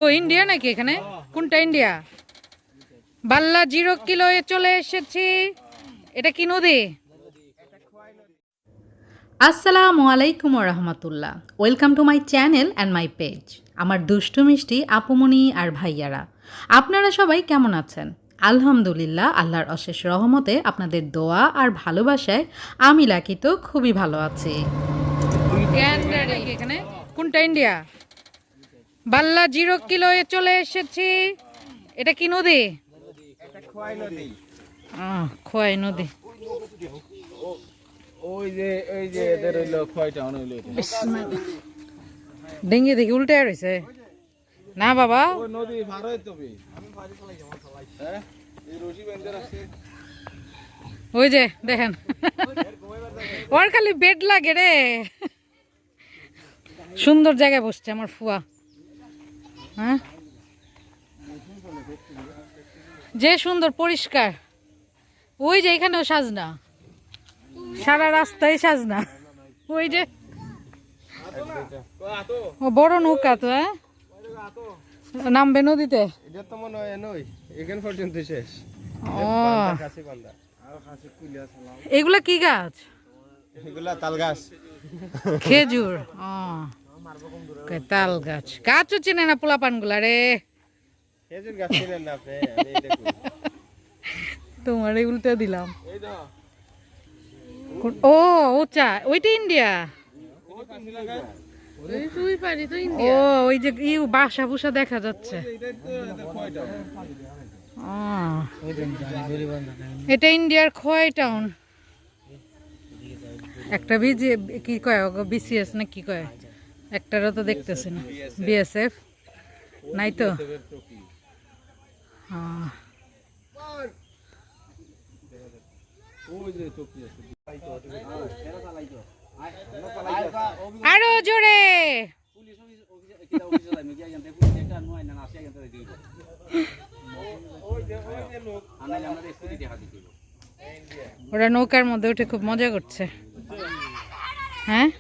ও India নাকি এখানে? কোনটা ইন্ডিয়া? বাল্লা 0 কিলো এ চলে এসেছি। এটা কি নদী? আসসালামু আলাইকুম রহমতুল্লাহ। Welcome to my channel and my page. আমার দুষ্টু মিষ্টি আপুমনি আর ভাইয়ারা, আপনারা সবাই কেমন আছেন? আলহামদুলিল্লাহ, আল্লাহর অশেষ রহমতে আপনাদের দোয়া আর ভালোবাসায় আমি লাকি তো খুবই ভালো আছি। এখানে কোনটা ইন্ডিয়া? বাল্লা 0 কিলো এ চলে এসেছি। এটা কি নদী? খোয়াই নদী। ডেঙ্গি দেখি উল্টে রয়েছে না বাবা। ওই যে দেখেন, ওর খালি বেড লাগে রে। সুন্দর জায়গায় বসছে আমার ফুয়া। হ্যাঁ, যে সুন্দর পরিষ্কার। ওই যে এখানেও সাজনা, সারা রাস্তায় সাজনা। ওই যে ও বড় নৌকা তো। হ্যাঁ, নামবে নদীতে। এগুলা কি গাছ? তাল গাছ, খেজুর। তাল গাছ। গাছও চেনে না পোলাপান গুলা রে। খেজুর গাছ চিনেন না আপনি? তোমার উল্টে দিলাম। ও ওচা, ওইটা ইন্ডিয়া। ও ওই যে বাসা বুসা দেখা যাচ্ছে। এটা ইন্ডিয়ার খোয়াই টাউন। একটা কি কয় বিসিএস না কি কয়, একটারও তো দেখতেছি না। বিএসএফ নাই তো। আরো জোরে। ওরা নৌকার মধ্যে উঠে খুব মজা করছে। হ্যাঁ।